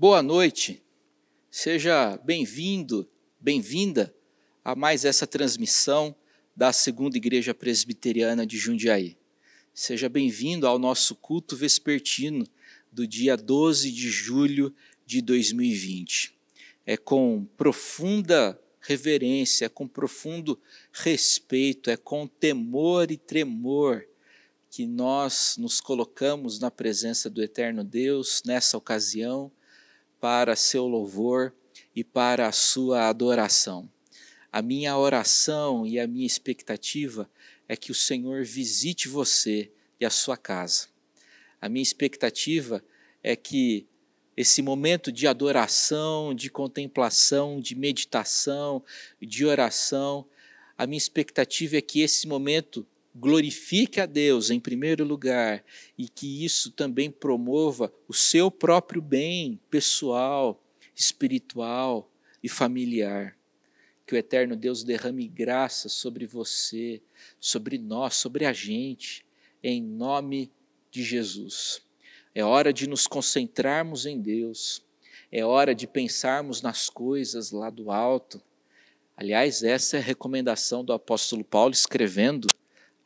Boa noite, seja bem-vindo, bem-vinda a mais essa transmissão da Segunda Igreja Presbiteriana de Jundiaí. Seja bem-vindo ao nosso culto vespertino do dia 12 de julho de 2020. É com profunda reverência, é com profundo respeito, é com temor e tremor que nós nos colocamos na presença do Eterno Deus nessa ocasião, para seu louvor e para a sua adoração. A minha oração e a minha expectativa é que o Senhor visite você e a sua casa. A minha expectativa é que esse momento de adoração, de contemplação, de meditação, de oração, a minha expectativa é que esse momento glorifique a Deus em primeiro lugar e que isso também promova o seu próprio bem pessoal, espiritual e familiar. Que o Eterno Deus derrame graça sobre você, sobre nós, sobre a gente, em nome de Jesus. É hora de nos concentrarmos em Deus, é hora de pensarmos nas coisas lá do alto. Aliás, essa é a recomendação do apóstolo Paulo escrevendo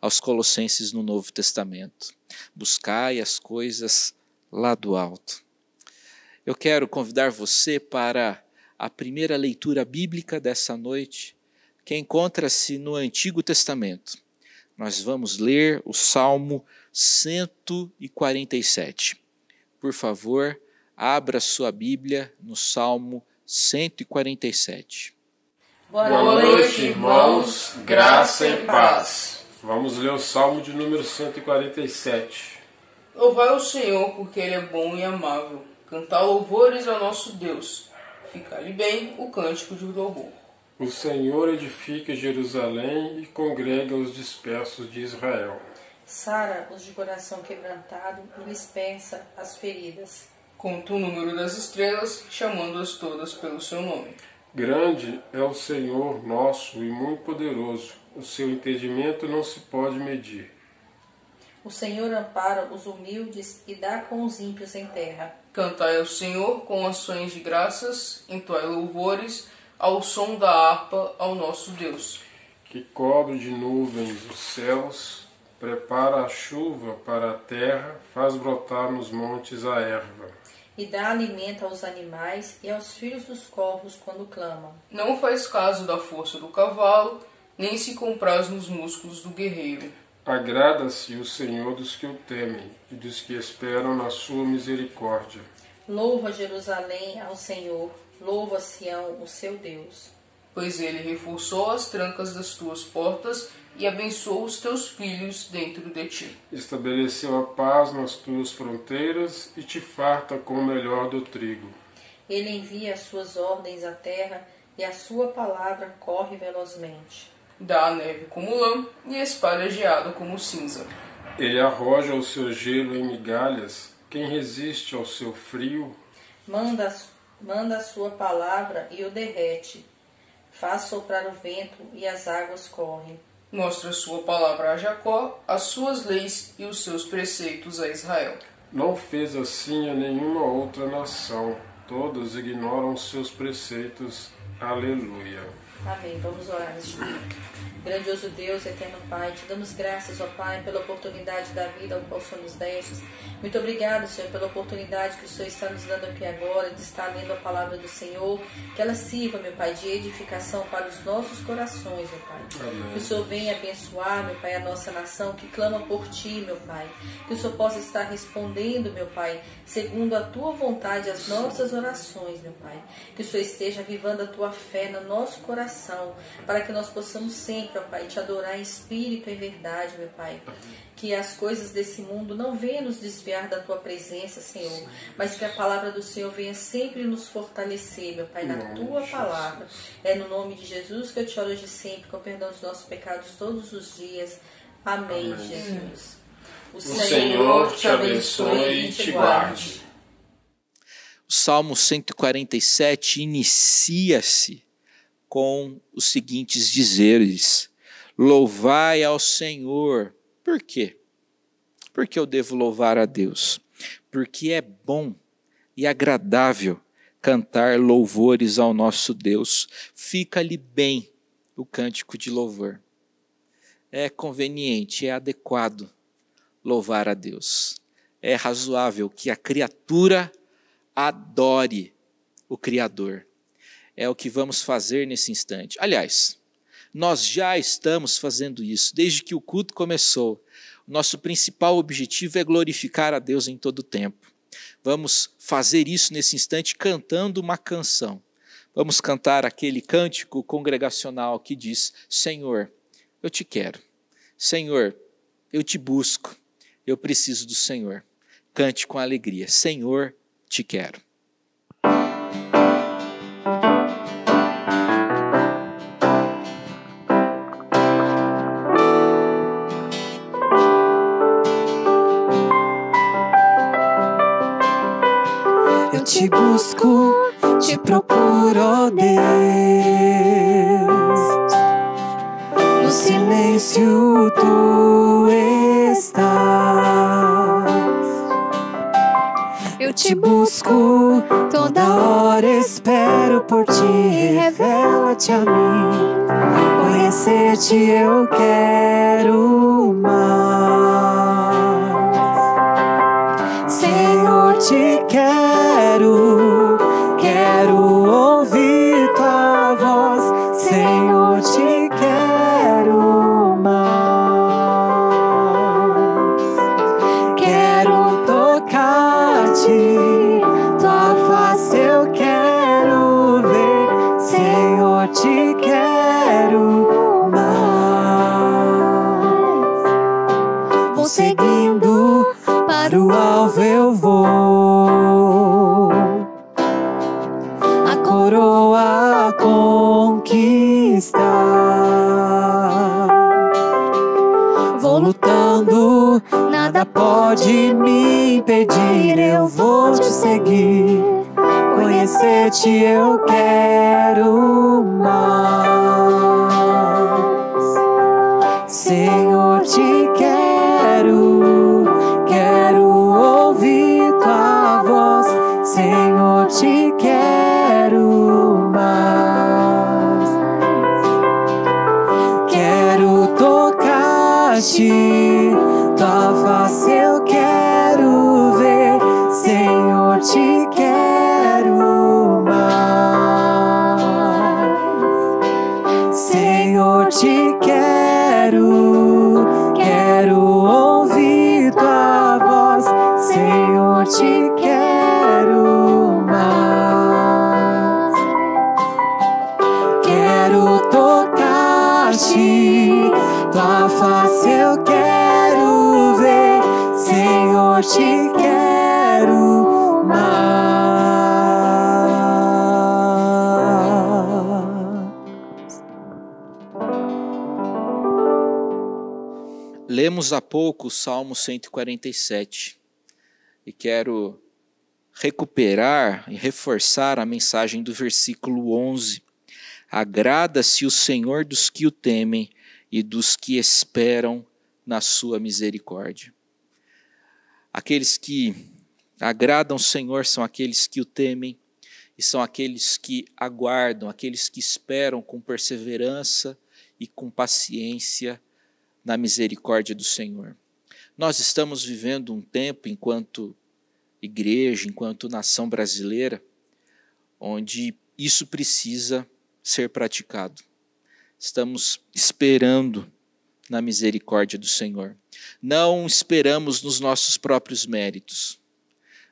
aos Colossenses no Novo Testamento. Buscai as coisas lá do alto. Eu quero convidar você para a primeira leitura bíblica dessa noite, que encontra-se no Antigo Testamento. Nós vamos ler o Salmo 147. Por favor, abra sua Bíblia no Salmo 147. Boa noite, irmãos, graça e paz. Vamos ler o Salmo de número 147. Louvai o Senhor, porque Ele é bom e amável. Cantar louvores ao nosso Deus. Fica-lhe bem o cântico de louvor. O Senhor edifica Jerusalém e congrega os dispersos de Israel. Sara os de coração quebrantado e lhes pensa as feridas. Conta o número das estrelas, chamando-as todas pelo seu nome. Grande é o Senhor nosso e muito poderoso. O seu entendimento não se pode medir. O Senhor ampara os humildes e dá com os ímpios em terra. Cantai ao Senhor com ações de graças, entoai louvores ao som da harpa ao nosso Deus. Que cobre de nuvens os céus, prepara a chuva para a terra, faz brotar nos montes a erva. E dá alimento aos animais e aos filhos dos corvos quando clamam. Não faz caso da força do cavalo, nem se compraz nos músculos do guerreiro. Agrada-se o Senhor dos que o temem e dos que esperam na sua misericórdia. Louva Jerusalém ao Senhor, louva Sião, o seu Deus. Pois ele reforçou as trancas das tuas portas e abençoou os teus filhos dentro de ti. Estabeleceu a paz nas tuas fronteiras e te farta com o melhor do trigo. Ele envia as suas ordens à terra e a sua palavra corre velozmente. Dá a neve como lã e espalha geada como cinza. Ele arroja o seu gelo em migalhas. Quem resiste ao seu frio? Manda a sua palavra e o derrete. Faz soprar o vento e as águas correm. Mostra a sua palavra a Jacó, as suas leis e os seus preceitos a Israel. Não fez assim a nenhuma outra nação. Todos ignoram os seus preceitos. Aleluia. Amém. Vamos orar neste momento. Grandioso Deus, eterno Pai, te damos graças, ó Pai, pela oportunidade da vida ao qual o Senhor nos destes. Muito obrigado, Senhor, pela oportunidade que o Senhor está nos dando aqui agora, de estar lendo a palavra do Senhor. Que ela sirva, meu Pai, de edificação para os nossos corações, meu Pai. Amém. Que o Senhor venha abençoar, meu Pai, a nossa nação que clama por Ti, meu Pai. Que o Senhor possa estar respondendo, meu Pai, segundo a Tua vontade, as nossas orações, meu Pai. Que o Senhor esteja avivando a Tua fé no nosso coração, para que nós possamos sempre, ó Pai, te adorar em espírito e em verdade, meu Pai. Que as coisas desse mundo não venham nos desviar da Tua presença, Senhor, mas que a palavra do Senhor venha sempre nos fortalecer, meu Pai, na Tua palavra. É no nome de Jesus que eu te oro hoje sempre, com o perdão dos nossos pecados todos os dias. Amém, Jesus. O Senhor te abençoe e te guarde. O Salmo 147 inicia-se com os seguintes dizeres: louvai ao Senhor. Por quê? Porque eu devo louvar a Deus? Porque é bom e agradável cantar louvores ao nosso Deus. Fica-lhe bem o cântico de louvor. É conveniente, é adequado louvar a Deus. É razoável que a criatura adore o Criador. É o que vamos fazer nesse instante. Aliás, nós já estamos fazendo isso desde que o culto começou. Nosso principal objetivo é glorificar a Deus em todo o tempo. Vamos fazer isso nesse instante cantando uma canção. Vamos cantar aquele cântico congregacional que diz: Senhor, eu te quero. Senhor, eu te busco. Eu preciso do Senhor. Cante com alegria. Senhor, te quero. Eu te busco, te procuro, ó Deus. No silêncio tu estás. Eu te busco, toda hora espero por ti. Revela-te a mim, conhecer-te eu quero mais. Senhor, te quero, quero ouvir tua voz. Senhor, te quero mais. Quero tocar-te, tua face eu quero ver. Senhor, te quero mais. Vou seguindo, para o alvo eu vou, a coroa a conquistar. Vou lutando, nada pode me impedir. Eu vou te seguir, conhecer-te eu quero mais. Senhor, te quero, quero ouvir tua voz. Senhor, te quero mais. Quero tocar-te, tua face eu quero ver. Senhor, te quero mais. Senhor, te quero, quero ouvir tua voz. Senhor, te quero mais. Quero tocar-te, tua face eu quero ver. Senhor, te quero mais. Lemos há pouco o Salmo 147 e quero recuperar e reforçar a mensagem do versículo 11. Agrada-se o Senhor dos que o temem e dos que esperam na sua misericórdia. Aqueles que agradam o Senhor são aqueles que o temem e são aqueles que aguardam, aqueles que esperam com perseverança e com paciência na misericórdia do Senhor. Nós estamos vivendo um tempo, enquanto igreja, enquanto nação brasileira, onde isso precisa ser praticado. Estamos esperando na misericórdia do Senhor. Não esperamos nos nossos próprios méritos.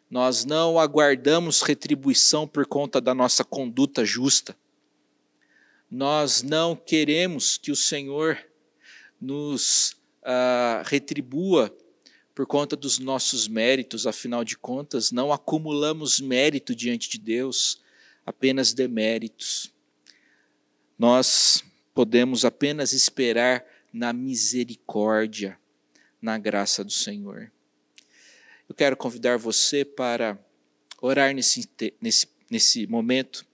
Nós não aguardamos retribuição por conta da nossa conduta justa. Nós não queremos que o Senhor nos retribua por conta dos nossos méritos. Afinal de contas, não acumulamos mérito diante de Deus, apenas deméritos. Nós podemos apenas esperar na misericórdia, na graça do Senhor. Eu quero convidar você para orar nesse momento,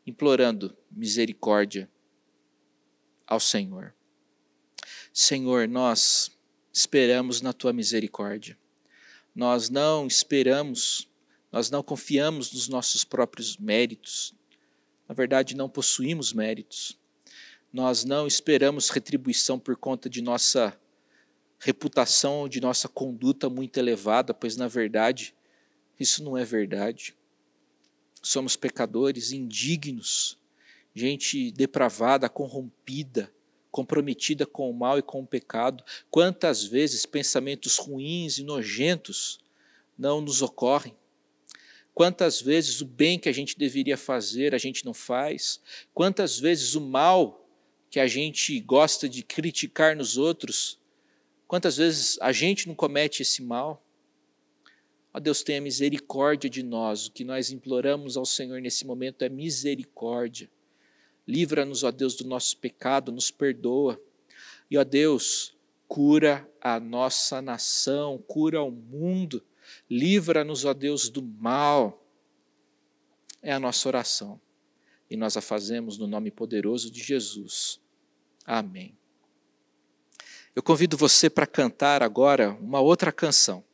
implorando misericórdia ao Senhor. Senhor, nós esperamos na Tua misericórdia. Nós não esperamos, Nós não confiamos nos nossos próprios méritos. Na verdade, não possuímos méritos. Nós não esperamos retribuição por conta de nossa reputação ou de nossa conduta muito elevada, pois, na verdade, isso não é verdade. Somos pecadores indignos, gente depravada, corrompida, comprometida com o mal e com o pecado. Quantas vezes pensamentos ruins e nojentos não nos ocorrem? Quantas vezes o bem que a gente deveria fazer, a gente não faz? Quantas vezes o mal que a gente gosta de criticar nos outros, quantas vezes a gente não comete esse mal? Ó Deus, tenha misericórdia de nós. O que nós imploramos ao Senhor nesse momento é misericórdia. Livra-nos, ó Deus, do nosso pecado, nos perdoa. E, ó Deus, cura a nossa nação, cura o mundo. Livra-nos, ó Deus, do mal. É a nossa oração. E nós a fazemos no nome poderoso de Jesus. Amém. Eu convido você para cantar agora uma outra canção.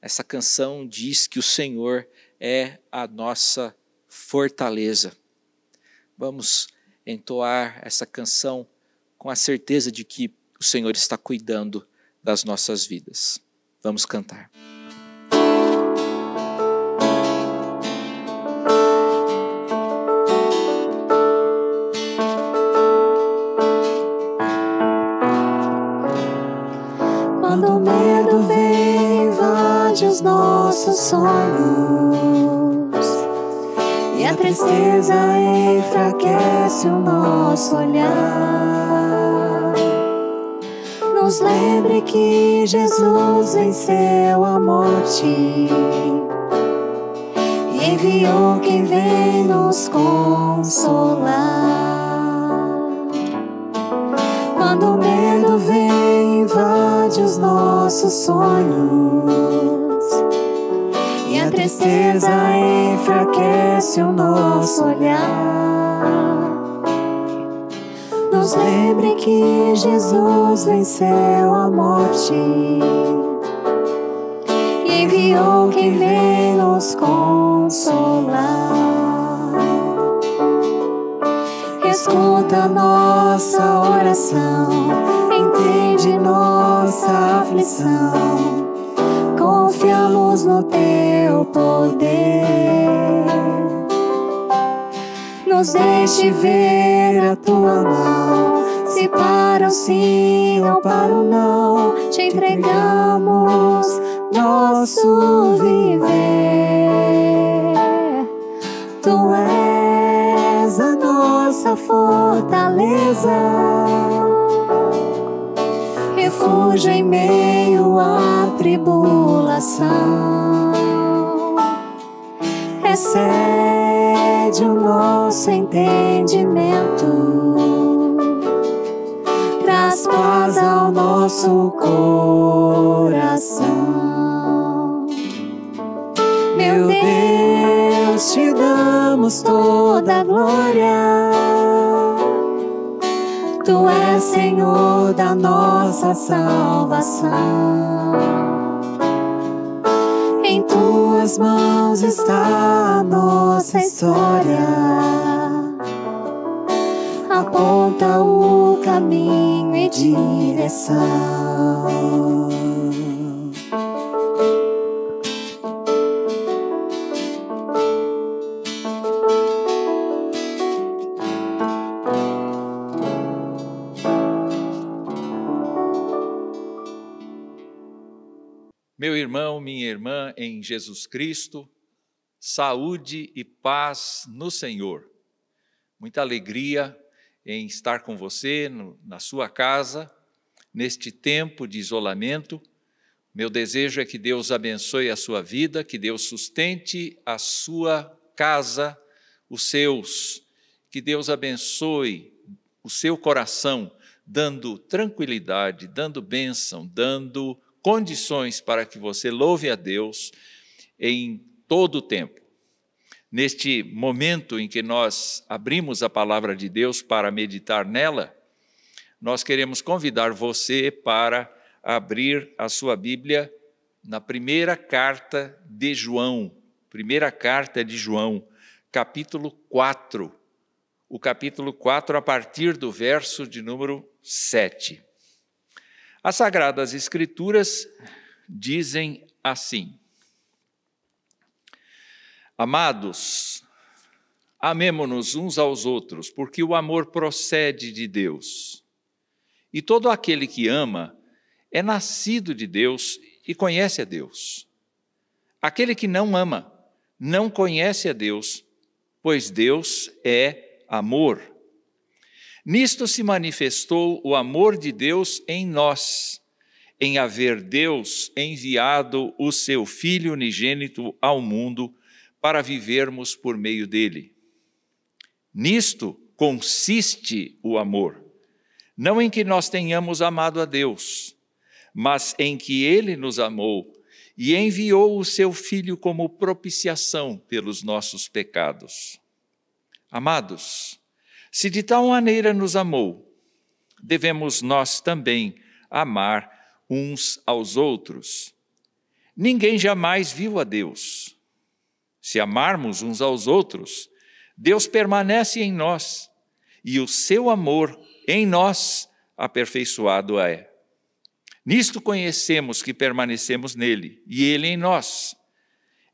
Essa canção diz que o Senhor é a nossa fortaleza. Vamos entoar essa canção com a certeza de que o Senhor está cuidando das nossas vidas. Vamos cantar. Quando o medo vem, invade os nossos sonhos e a tristeza enfraquece o nosso olhar. Nos lembre que Jesus venceu a morte e enviou quem vem nos consolar. Quando o medo vem, invade os nossos sonhos e a tristeza enfraquece o nosso olhar. Nos lembre que Jesus venceu a morte e enviou quem vem nos consolar. Escuta nossa oração, entende nossa aflição. Confiamos no teu poder. Nos deixe ver a tua mão. Se para o sim ou para o não, te entregamos nosso viver. Tu és a nossa fortaleza, refúgio em meio à tribulação. Excede o nosso entendimento, traz paz ao nosso coração. Meu Deus, te damos toda a glória. Tu és Senhor da nossa salvação. Em tuas mãos está a nossa história. Aponta o caminho e direção. Meu irmão, minha irmã em Jesus Cristo, saúde e paz no Senhor. Muita alegria em estar com você na sua casa, neste tempo de isolamento. Meu desejo é que Deus abençoe a sua vida, que Deus sustente a sua casa, os seus, que Deus abençoe o seu coração, dando tranquilidade, dando bênção, dando condições para que você louve a Deus em todo o tempo. Neste momento em que nós abrimos a palavra de Deus para meditar nela, nós queremos convidar você para abrir a sua Bíblia na primeira carta de João, primeira carta de João, capítulo 4. O capítulo 4, a partir do verso de número 7. As Sagradas Escrituras dizem assim: Amados, amemo-nos uns aos outros, porque o amor procede de Deus. E todo aquele que ama é nascido de Deus e conhece a Deus. Aquele que não ama não conhece a Deus, pois Deus é amor. Nisto se manifestou o amor de Deus em nós, em haver Deus enviado o seu Filho unigênito ao mundo para vivermos por meio dele. Nisto consiste o amor, não em que nós tenhamos amado a Deus, mas em que ele nos amou e enviou o seu Filho como propiciação pelos nossos pecados. Amados, se de tal maneira nos amou, devemos nós também amar uns aos outros. Ninguém jamais viu a Deus. Se amarmos uns aos outros, Deus permanece em nós, e o seu amor em nós aperfeiçoado é. Nisto conhecemos que permanecemos nele, e ele em nós,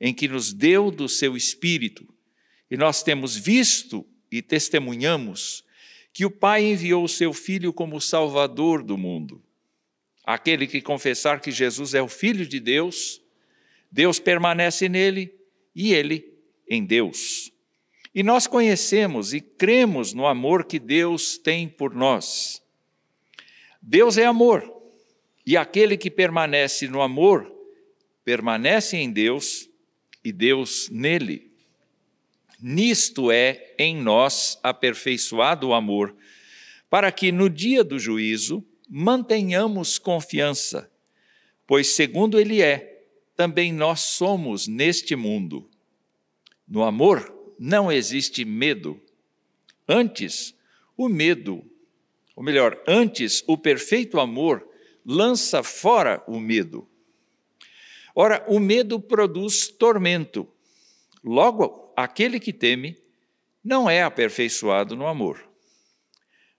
em que nos deu do seu Espírito, e nós temos visto e testemunhamos que o Pai enviou o seu Filho como Salvador do mundo. Aquele que confessar que Jesus é o Filho de Deus, Deus permanece nele, e ele em Deus. E nós conhecemos e cremos no amor que Deus tem por nós. Deus é amor, e aquele que permanece no amor, permanece em Deus e Deus nele. Nisto é em nós aperfeiçoado o amor, para que no dia do juízo mantenhamos confiança, pois segundo ele é, também nós somos neste mundo. No amor não existe medo. Antes, o perfeito amor lança fora o medo. Ora, o medo produz tormento. Logo, aquele que teme não é aperfeiçoado no amor.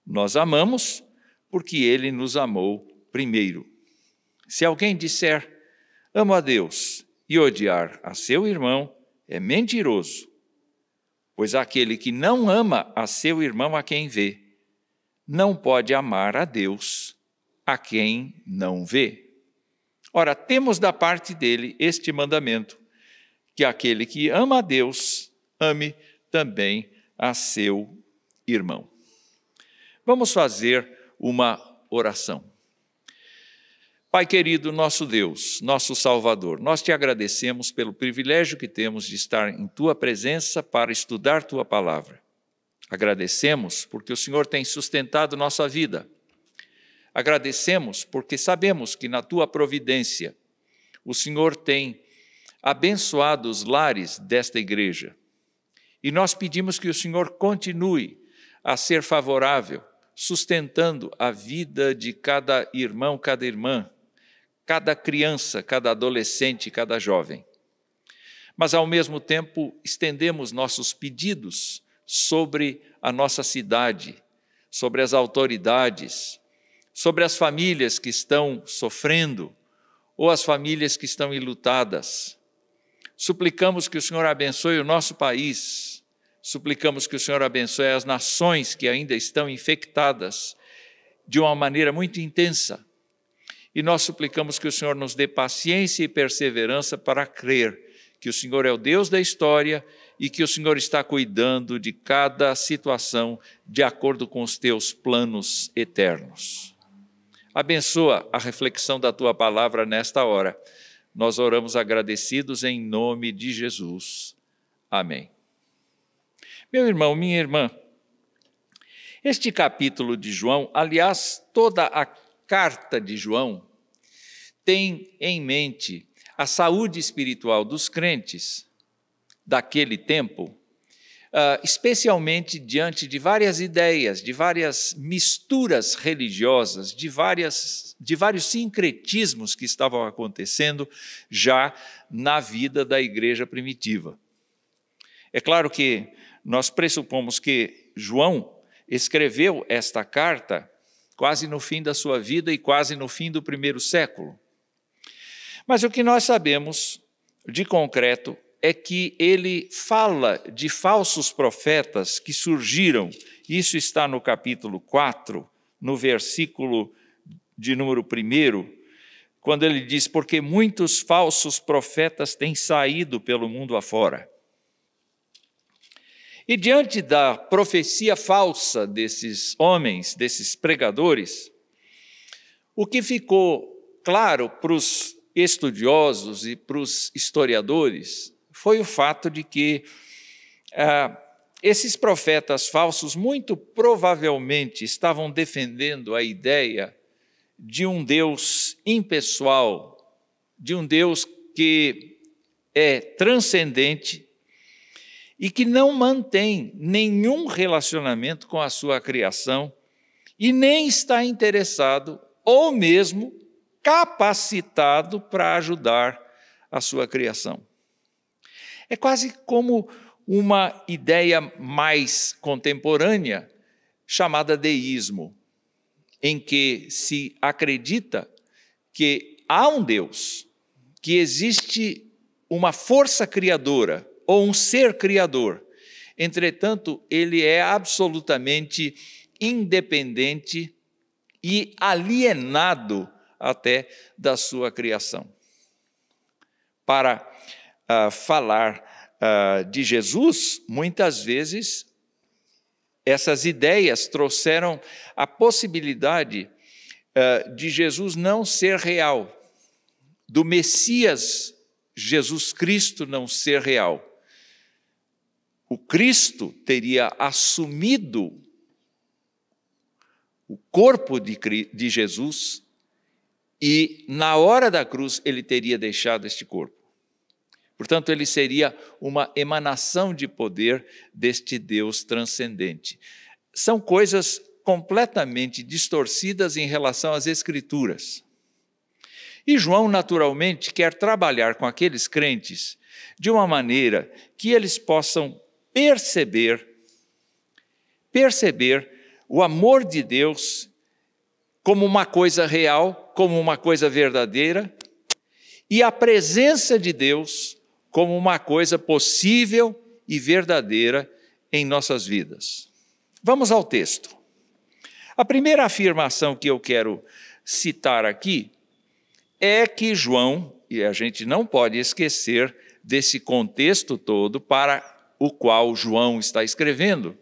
Nós amamos porque ele nos amou primeiro. Se alguém disser, amo a Deus, e odiar a seu irmão, é mentiroso, pois aquele que não ama a seu irmão a quem vê, não pode amar a Deus a quem não vê. Ora, temos da parte dele este mandamento, que aquele que ama a Deus, ame também a seu irmão. Vamos fazer uma oração. Pai querido, nosso Deus, nosso Salvador, nós te agradecemos pelo privilégio que temos de estar em tua presença para estudar tua palavra. Agradecemos porque o Senhor tem sustentado nossa vida. Agradecemos porque sabemos que na tua providência o Senhor tem abençoado os lares desta igreja. E nós pedimos que o Senhor continue a ser favorável, sustentando a vida de cada irmão, cada irmã, cada criança, cada adolescente, cada jovem. Mas, ao mesmo tempo, estendemos nossos pedidos sobre a nossa cidade, sobre as autoridades, sobre as famílias que estão sofrendo ou as famílias que estão enlutadas. Suplicamos que o Senhor abençoe o nosso país, suplicamos que o Senhor abençoe as nações que ainda estão infectadas de uma maneira muito intensa. E nós suplicamos que o Senhor nos dê paciência e perseverança para crer que o Senhor é o Deus da história e que o Senhor está cuidando de cada situação de acordo com os teus planos eternos. Abençoa a reflexão da tua palavra nesta hora. Nós oramos agradecidos em nome de Jesus. Amém. Meu irmão, minha irmã, este capítulo de João, aliás, toda a carta de João, tem em mente a saúde espiritual dos crentes daquele tempo, especialmente diante de várias ideias, de várias misturas religiosas, de vários sincretismos que estavam acontecendo já na vida da igreja primitiva. É claro que nós pressupomos que João escreveu esta carta quase no fim da sua vida e quase no fim do primeiro século. Mas o que nós sabemos de concreto é que ele fala de falsos profetas que surgiram, isso está no capítulo 4, no versículo de número 1, quando ele diz, porque muitos falsos profetas têm saído pelo mundo afora. E diante da profecia falsa desses homens, desses pregadores, o que ficou claro para os estudiosos e para os historiadores foi o fato de que esses profetas falsos muito provavelmente estavam defendendo a ideia de um Deus impessoal, de um Deus que é transcendente e que não mantém nenhum relacionamento com a sua criação e nem está interessado ou mesmo capacitado para ajudar a sua criação. É quase como uma ideia mais contemporânea chamada deísmo, em que se acredita que há um Deus, que existe uma força criadora ou um ser criador. Entretanto, ele é absolutamente independente e alienado até da sua criação. Para falar de Jesus, muitas vezes essas ideias trouxeram a possibilidade de Jesus não ser real, do Messias Jesus Cristo não ser real. O Cristo teria assumido o corpo de Jesus e, na hora da cruz, ele teria deixado este corpo. Portanto, ele seria uma emanação de poder deste Deus transcendente. São coisas completamente distorcidas em relação às Escrituras. E João, naturalmente, quer trabalhar com aqueles crentes de uma maneira que eles possam perceber o amor de Deus como uma coisa real, como uma coisa verdadeira, e a presença de Deus como uma coisa possível e verdadeira em nossas vidas. Vamos ao texto. A primeira afirmação que eu quero citar aqui é que João, e a gente não pode esquecer desse contexto todo para o qual João está escrevendo,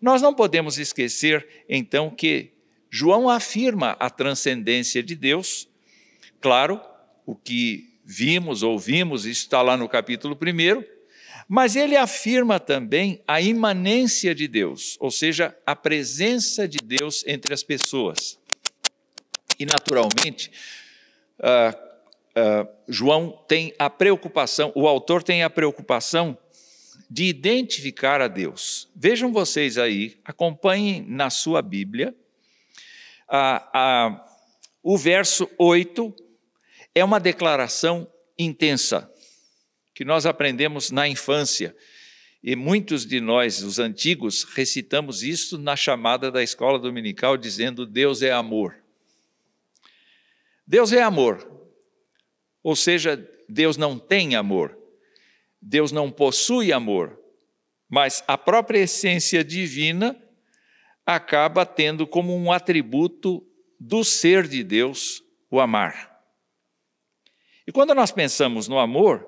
nós não podemos esquecer, então, que João afirma a transcendência de Deus. Claro, o que ouvimos, isso está lá no capítulo 1, mas ele afirma também a imanência de Deus, ou seja, a presença de Deus entre as pessoas. E, naturalmente, João tem a preocupação, o autor tem a preocupação de identificar a Deus. Vejam vocês aí, acompanhem na sua Bíblia, o verso 8 é uma declaração intensa, que nós aprendemos na infância, e muitos de nós, os antigos, recitamos isso na chamada da escola dominical, dizendo: Deus é amor. Deus é amor, ou seja, Deus não tem amor, Deus não possui amor, mas a própria essência divina acaba tendo como um atributo do ser de Deus o amar. E quando nós pensamos no amor,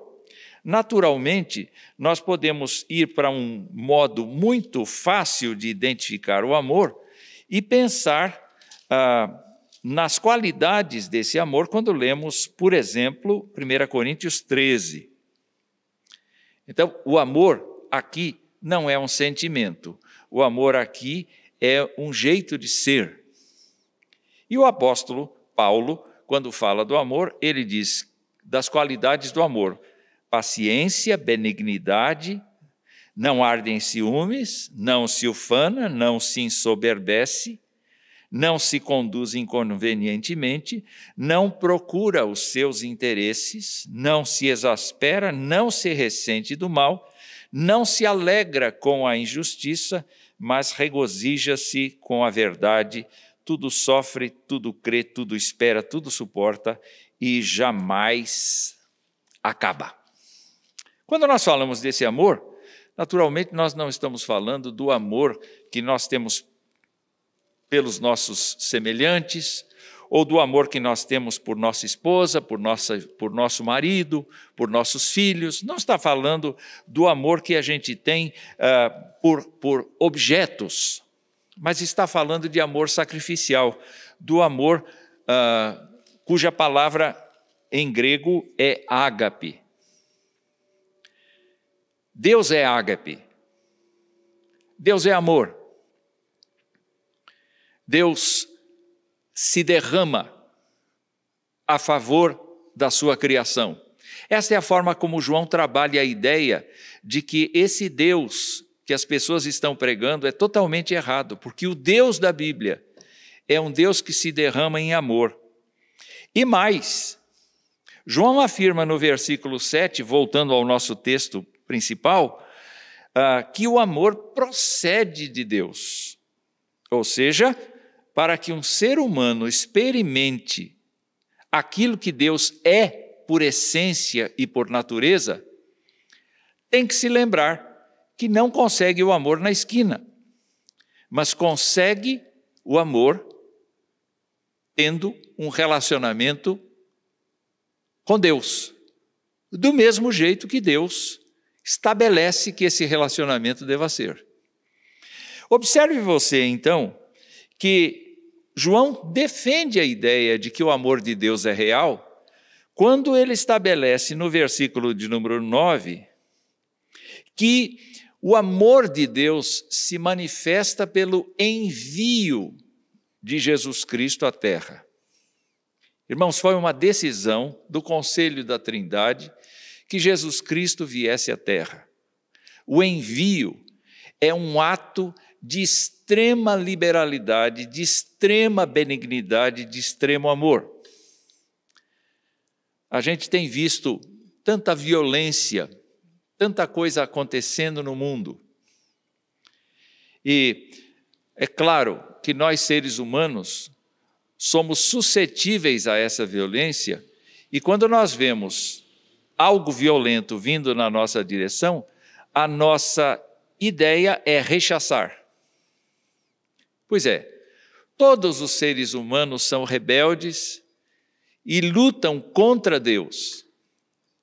naturalmente, nós podemos ir para um modo muito fácil de identificar o amor e pensar nas qualidades desse amor quando lemos, por exemplo, 1 Coríntios 13. Então, o amor aqui não é um sentimento, o amor aqui é um jeito de ser. E o apóstolo Paulo, quando fala do amor, ele diz das qualidades do amor: paciência, benignidade, Não arde em ciúmes, não se ufana, não se ensoberbece, não se conduz inconvenientemente, não procura os seus interesses, não se exaspera, não se ressente do mal, não se alegra com a injustiça, mas regozija-se com a verdade, tudo sofre, tudo crê, tudo espera, tudo suporta e jamais acaba. Quando nós falamos desse amor, naturalmente nós não estamos falando do amor que nós temos pelos nossos semelhantes, ou do amor que nós temos por nossa esposa, por nosso marido, por nossos filhos. Não está falando do amor que a gente tem por objetos, mas está falando de amor sacrificial, do amor cuja palavra em grego é ágape. Deus é ágape. Deus é amor. Deus se derrama a favor da sua criação. Esta é a forma como João trabalha a ideia de que esse Deus que as pessoas estão pregando é totalmente errado, porque o Deus da Bíblia é um Deus que se derrama em amor. E mais, João afirma no versículo 7, voltando ao nosso texto principal, que o amor procede de Deus. Ou seja, para que um ser humano experimente aquilo que Deus é por essência e por natureza, tem que se lembrar que não consegue o amor na esquina, mas consegue o amor tendo um relacionamento com Deus, do mesmo jeito que Deus estabelece que esse relacionamento deva ser. Observe você, então, que João defende a ideia de que o amor de Deus é real quando ele estabelece no versículo de número 9 que o amor de Deus se manifesta pelo envio de Jesus Cristo à terra. Irmãos, foi uma decisão do Conselho da Trindade que Jesus Cristo viesse à terra. O envio é um ato de extrema liberalidade, de extrema benignidade, de extremo amor. A gente tem visto tanta violência, tanta coisa acontecendo no mundo. E é claro que nós, seres humanos, somos suscetíveis a essa violência, e quando nós vemos algo violento vindo na nossa direção, a nossa ideia é rechaçar. Pois é, todos os seres humanos são rebeldes e lutam contra Deus.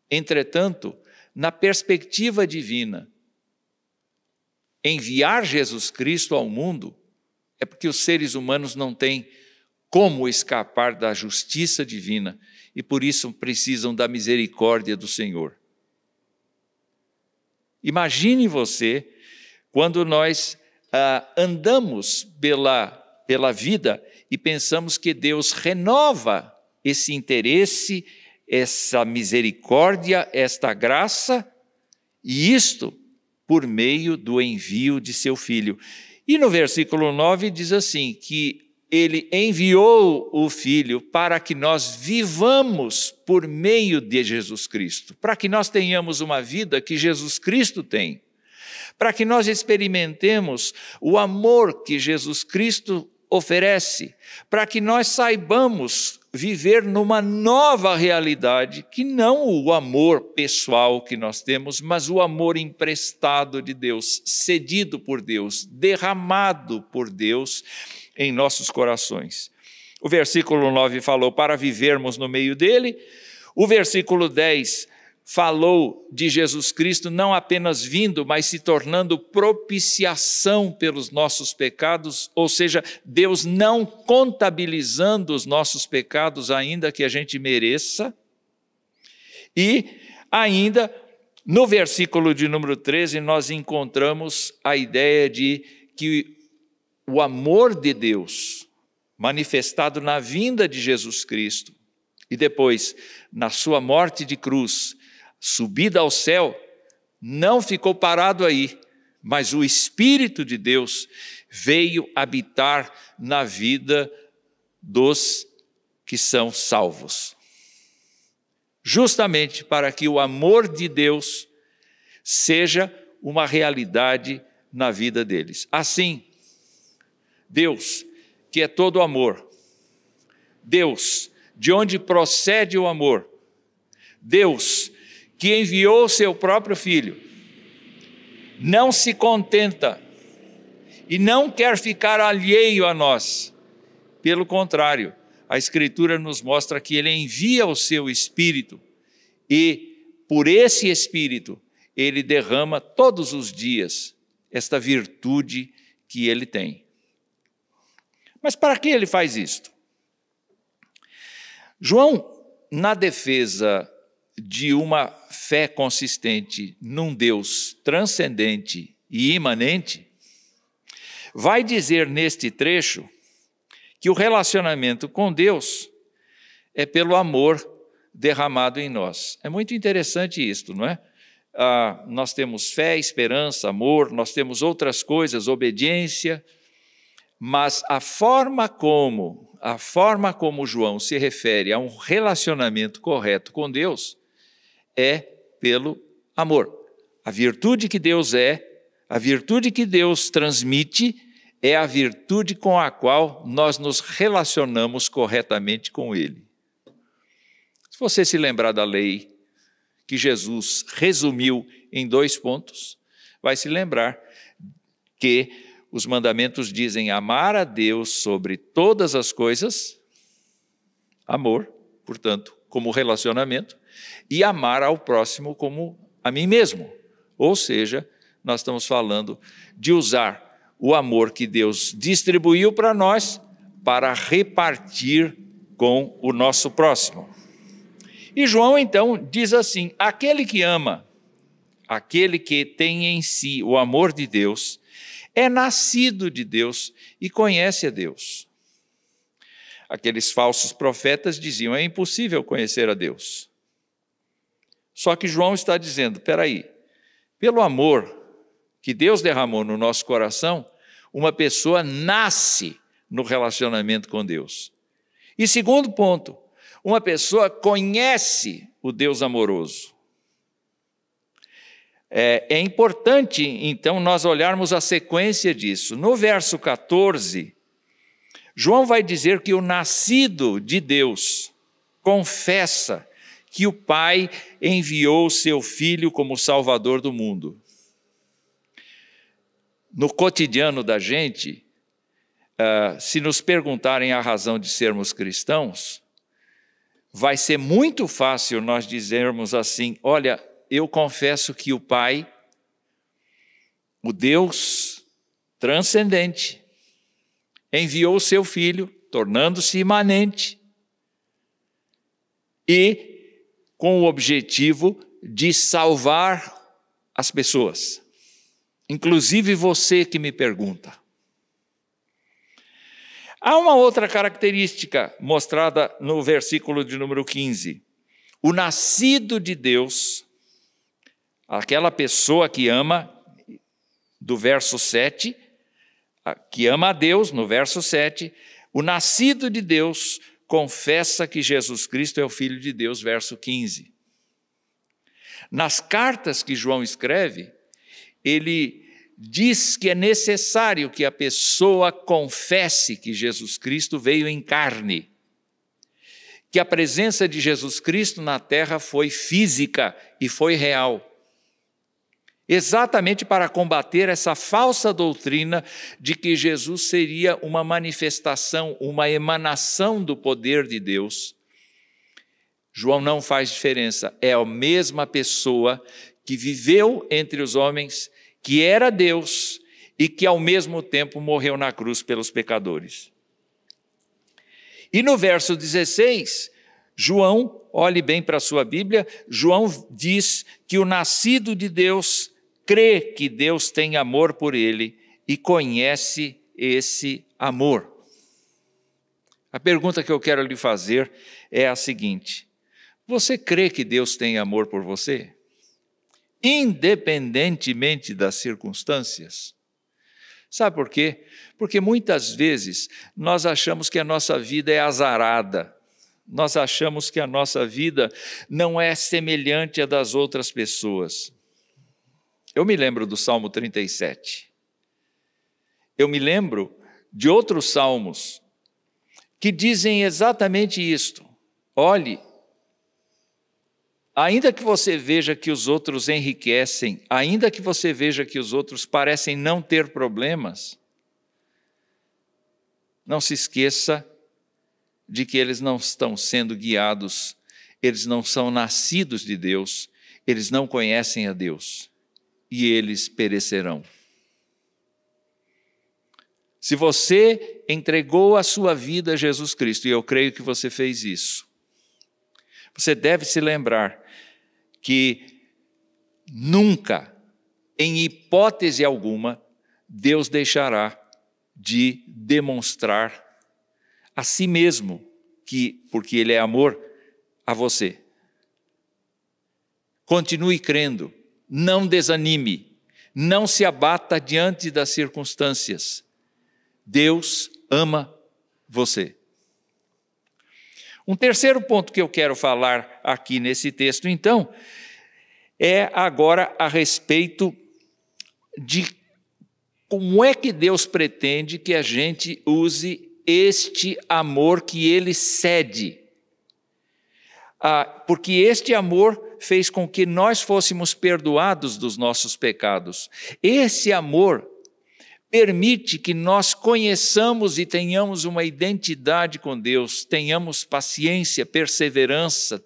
Entretanto, na perspectiva divina, enviar Jesus Cristo ao mundo é porque os seres humanos não têm como escapar da justiça divina e por isso precisam da misericórdia do Senhor. Imagine você quando nós andamos pela vida e pensamos que Deus renova esse interesse, essa misericórdia, esta graça, e isto por meio do envio de seu Filho. E no versículo 9 diz assim, que ele enviou o Filho para que nós vivamos por meio de Jesus Cristo, para que nós tenhamos uma vida que Jesus Cristo tem, para que nós experimentemos o amor que Jesus Cristo oferece, para que nós saibamos viver numa nova realidade, que não o amor pessoal que nós temos, mas o amor emprestado de Deus, cedido por Deus, derramado por Deus em nossos corações. O versículo 9 falou para vivermos no meio dele, o versículo 10 falou de Jesus Cristo não apenas vindo, mas se tornando propiciação pelos nossos pecados, ou seja, Deus não contabilizando os nossos pecados ainda que a gente mereça. E ainda no versículo de número 13 nós encontramos a ideia de que o amor de Deus manifestado na vinda de Jesus Cristo e depois na sua morte de cruz, subida ao céu, não ficou parado aí, mas o Espírito de Deus veio habitar na vida dos que são salvos. Justamente para que o amor de Deus seja uma realidade na vida deles. Assim, Deus, que é todo amor, Deus, de onde procede o amor, Deus, que enviou seu próprio Filho, não se contenta e não quer ficar alheio a nós. Pelo contrário, a Escritura nos mostra que Ele envia o seu Espírito e, por esse Espírito, Ele derrama todos os dias esta virtude que Ele tem. Mas para que Ele faz isto? João, na defesa de uma fé consistente num Deus transcendente e imanente, vai dizer neste trecho que o relacionamento com Deus é pelo amor derramado em nós. É muito interessante isto, não é? Nós temos fé, esperança, amor, nós temos outras coisas, obediência, mas a forma como João se refere a um relacionamento correto com Deus é pelo amor. A virtude que Deus é, a virtude que Deus transmite, é a virtude com a qual nós nos relacionamos corretamente com Ele. Se você se lembrar da lei que Jesus resumiu em 2 pontos, vai se lembrar que os mandamentos dizem amar a Deus sobre todas as coisas, amor, portanto, como relacionamento, e amar ao próximo como a mim mesmo. Ou seja, nós estamos falando de usar o amor que Deus distribuiu para nós para repartir com o nosso próximo. E João, então, diz assim: aquele que ama, aquele que tem em si o amor de Deus, é nascido de Deus e conhece a Deus. Aqueles falsos profetas diziam: é impossível conhecer a Deus. Só que João está dizendo: espera aí, pelo amor que Deus derramou no nosso coração, uma pessoa nasce no relacionamento com Deus. E segundo ponto, uma pessoa conhece o Deus amoroso. É importante, então, nós olharmos a sequência disso. No verso 14, João vai dizer que o nascido de Deus confessa que o Pai enviou o seu Filho como Salvador do mundo. No cotidiano da gente, se nos perguntarem a razão de sermos cristãos, vai ser muito fácil nós dizermos assim: olha, eu confesso que o Pai, o Deus transcendente, enviou o seu Filho, tornando-se imanente, e com o objetivo de salvar as pessoas. Inclusive você que me pergunta. Há uma outra característica mostrada no versículo de número 15. O nascido de Deus, aquela pessoa que ama, do verso 7, que ama a Deus, no verso 7, o nascido de Deus confessa que Jesus Cristo é o Filho de Deus, verso 15. Nas cartas que João escreve, ele diz que é necessário que a pessoa confesse que Jesus Cristo veio em carne, que a presença de Jesus Cristo na terra foi física e foi real, exatamente para combater essa falsa doutrina de que Jesus seria uma manifestação, uma emanação do poder de Deus. João não faz diferença, é a mesma pessoa que viveu entre os homens, que era Deus e que ao mesmo tempo morreu na cruz pelos pecadores. E no verso 16, João, olhe bem para a sua Bíblia, João diz que o nascido de Deus crê que Deus tem amor por ele e conhece esse amor. A pergunta que eu quero lhe fazer é a seguinte: você crê que Deus tem amor por você? independentemente das circunstâncias. Sabe por quê? Porque muitas vezes nós achamos que a nossa vida é azarada, nós achamos que a nossa vida não é semelhante à das outras pessoas. Eu me lembro do Salmo 37. Eu me lembro de outros salmos que dizem exatamente isto. Olhe, ainda que você veja que os outros enriquecem, ainda que você veja que os outros parecem não ter problemas, não se esqueça de que eles não estão sendo guiados, eles não são nascidos de Deus, eles não conhecem a Deus e eles perecerão. Se você entregou a sua vida a Jesus Cristo, e eu creio que você fez isso, você deve se lembrar que nunca, em hipótese alguma, Deus deixará de demonstrar a si mesmo, porque Ele é amor, a você. Continue crendo, não desanime, não se abata diante das circunstâncias. Deus ama você. Um terceiro ponto que eu quero falar aqui nesse texto, então, é agora a respeito de como é que Deus pretende que a gente use este amor que Ele cede. Porque este amor fez com que nós fôssemos perdoados dos nossos pecados. Esse amor permite que nós conheçamos e tenhamos uma identidade com Deus, tenhamos paciência, perseverança,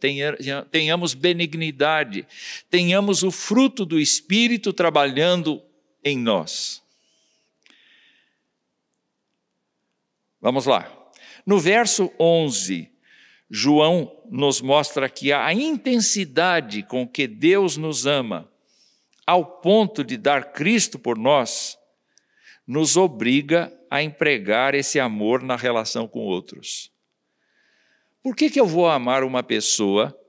tenhamos benignidade, tenhamos o fruto do Espírito trabalhando em nós. Vamos lá. No verso 11, João nos mostra que a intensidade com que Deus nos ama, ao ponto de dar Cristo por nós, nos obriga a empregar esse amor na relação com outros. Por que eu vou amar uma pessoa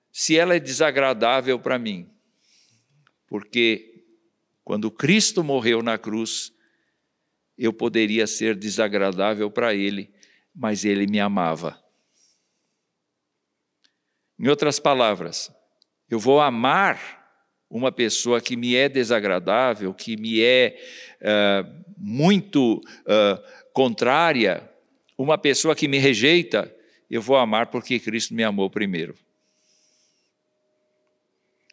se ela é desagradável para mim? Porque quando Cristo morreu na cruz, eu poderia ser desagradável para Ele, mas Ele me amava. Em outras palavras, eu vou amar uma pessoa que me é desagradável, que me é muito contrária, uma pessoa que me rejeita, eu vou amar porque Cristo me amou primeiro.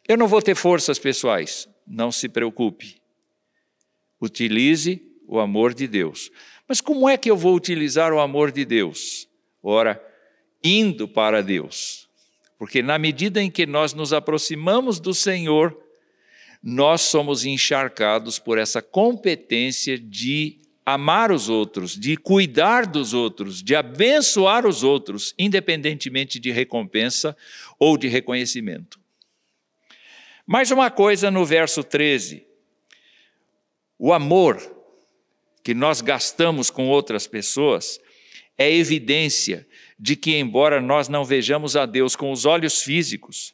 Eu não vou ter forças pessoais, não se preocupe. Utilize o amor de Deus. Mas como é que eu vou utilizar o amor de Deus? Ora, indo para Deus. Porque na medida em que nós nos aproximamos do Senhor, nós somos encharcados por essa competência de amar os outros, de cuidar dos outros, de abençoar os outros, independentemente de recompensa ou de reconhecimento. Mais uma coisa no verso 13. O amor que nós gastamos com outras pessoas é evidência de que, embora nós não vejamos a Deus com os olhos físicos,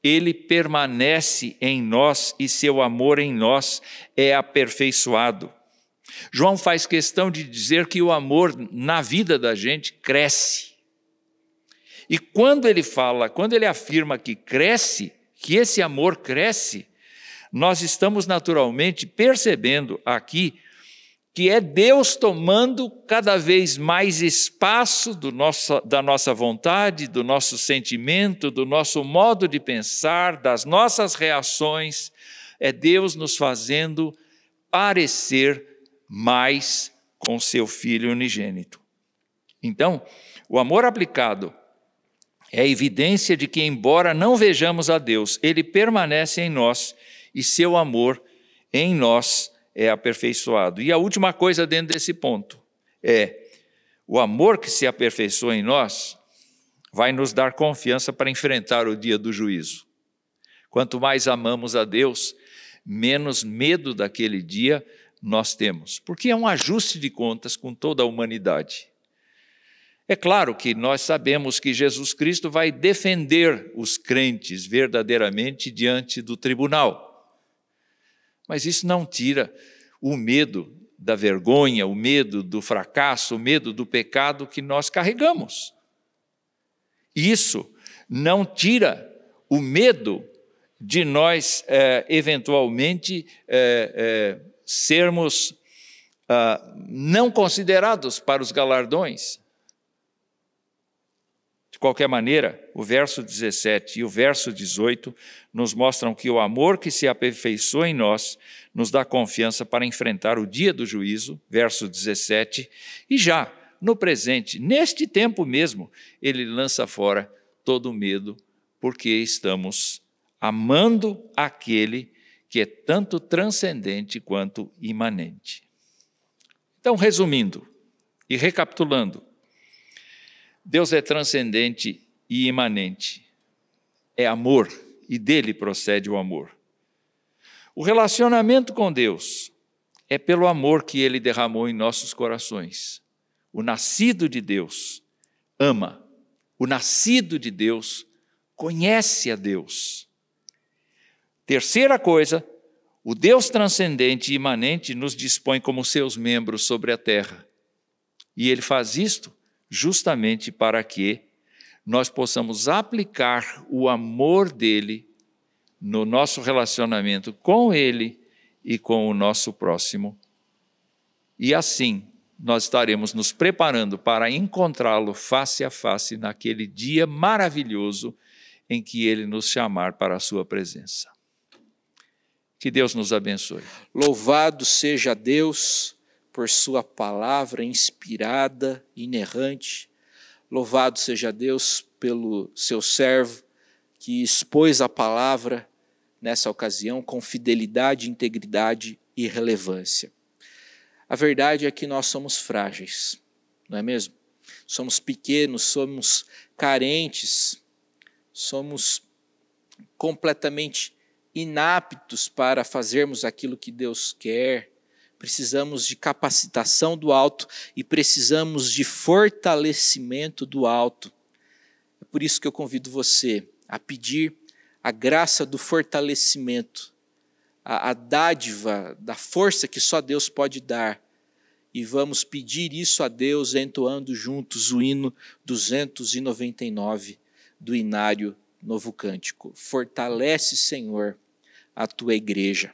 Ele permanece em nós e seu amor em nós é aperfeiçoado. João faz questão de dizer que o amor na vida da gente cresce. E quando ele afirma que cresce, que esse amor cresce, nós estamos naturalmente percebendo aqui que é Deus tomando cada vez mais espaço da nossa vontade, do nosso sentimento, do nosso modo de pensar, das nossas reações. É Deus nos fazendo parecer mais com seu Filho unigênito. Então, o amor aplicado é a evidência de que, embora não vejamos a Deus, Ele permanece em nós e seu amor em nós é aperfeiçoado. E a última coisa dentro desse ponto é o amor que se aperfeiçoa em nós vai nos dar confiança para enfrentar o dia do juízo. Quanto mais amamos a Deus, menos medo daquele dia nós temos, porque é um ajuste de contas com toda a humanidade. É claro que nós sabemos que Jesus Cristo vai defender os crentes verdadeiramente diante do tribunal. Mas isso não tira o medo da vergonha, o medo do fracasso, o medo do pecado que nós carregamos. Isso não tira o medo de nós, eventualmente, sermos não considerados para os galardões. De qualquer maneira, o verso 17 e o verso 18 nos mostram que o amor que se aperfeiçoa em nós nos dá confiança para enfrentar o dia do juízo, verso 17, e já no presente, neste tempo mesmo, ele lança fora todo o medo, porque estamos amando aquele que é tanto transcendente quanto imanente. Então, resumindo e recapitulando, Deus é transcendente e imanente, é amor e dele procede o amor. O relacionamento com Deus é pelo amor que ele derramou em nossos corações. O nascido de Deus ama, o nascido de Deus conhece a Deus. Terceira coisa, o Deus transcendente e imanente nos dispõe como seus membros sobre a terra. E ele faz isto justamente para que nós possamos aplicar o amor dele no nosso relacionamento com ele e com o nosso próximo. E assim, nós estaremos nos preparando para encontrá-lo face a face naquele dia maravilhoso em que ele nos chamar para a sua presença. Que Deus nos abençoe. Louvado seja Deus por sua palavra inspirada, inerrante. Louvado seja Deus pelo seu servo que expôs a palavra nessa ocasião com fidelidade, integridade e relevância. A verdade é que nós somos frágeis, não é mesmo? Somos pequenos, somos carentes, somos completamente inaptos para fazermos aquilo que Deus quer. Precisamos de capacitação do alto e precisamos de fortalecimento do alto. É por isso que eu convido você a pedir a graça do fortalecimento, a dádiva da força que só Deus pode dar. E vamos pedir isso a Deus entoando juntos o hino 299 do Inário Novo Cântico. Fortalece, Senhor, a tua igreja.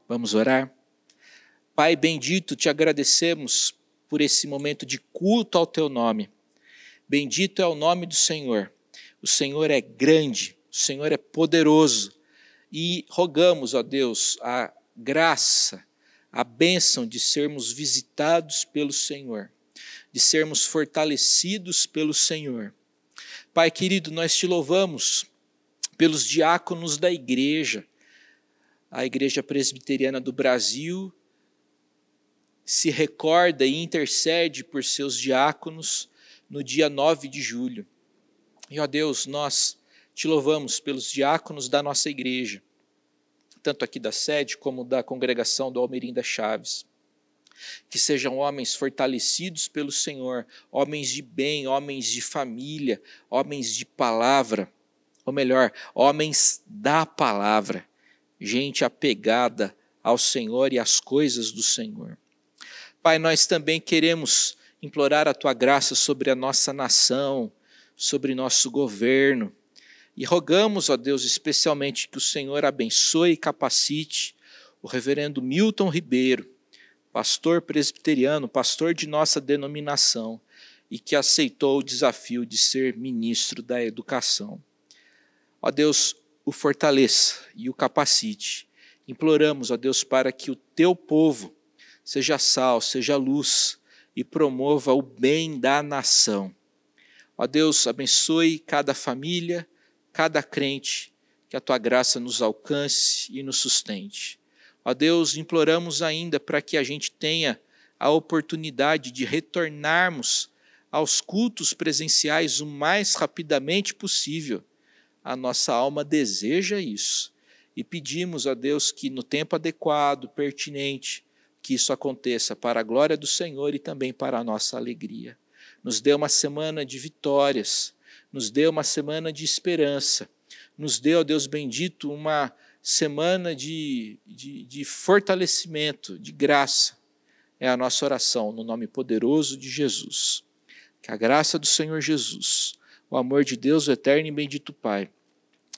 Vamos orar? Pai bendito, te agradecemos por esse momento de culto ao teu nome. Bendito é o nome do Senhor. O Senhor é grande, o Senhor é poderoso. E rogamos, ó Deus, a graça, a bênção de sermos visitados pelo Senhor, de sermos fortalecidos pelo Senhor. Pai querido, nós te louvamos pelos diáconos da igreja. A Igreja Presbiteriana do Brasil se recorda e intercede por seus diáconos no dia 9 de julho. E, ó Deus, nós te louvamos pelos diáconos da nossa igreja, tanto aqui da sede como da congregação do Almerim das Chaves. Que sejam homens fortalecidos pelo Senhor, homens de bem, homens de família, homens de palavra, ou melhor, homens da palavra, gente apegada ao Senhor e às coisas do Senhor. Pai, nós também queremos implorar a Tua graça sobre a nossa nação, sobre nosso governo, e rogamos, ó Deus, especialmente que o Senhor abençoe e capacite o reverendo Milton Ribeiro, pastor presbiteriano, pastor de nossa denominação, e que aceitou o desafio de ser ministro da educação. Ó Deus, o fortaleça e o capacite. Imploramos, ó Deus, para que o teu povo seja sal, seja luz e promova o bem da nação. Ó Deus, abençoe cada família, cada crente, que a tua graça nos alcance e nos sustente. Ó Deus, imploramos ainda para que a gente tenha a oportunidade de retornarmos aos cultos presenciais o mais rapidamente possível. A nossa alma deseja isso. E pedimos a Deus que no tempo adequado, pertinente, que isso aconteça para a glória do Senhor e também para a nossa alegria. Nos dê uma semana de vitórias, nos dê uma semana de esperança, nos dê, ó Deus bendito, uma semana de fortalecimento, de graça. É a nossa oração no nome poderoso de Jesus. Que a graça do Senhor Jesus, o amor de Deus, o eterno e bendito Pai,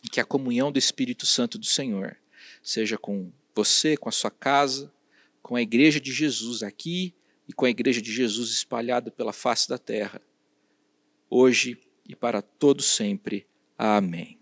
e que a comunhão do Espírito Santo do Senhor seja com você, com a sua casa, com a igreja de Jesus aqui e com a igreja de Jesus espalhada pela face da terra, hoje e para todo sempre. Amém.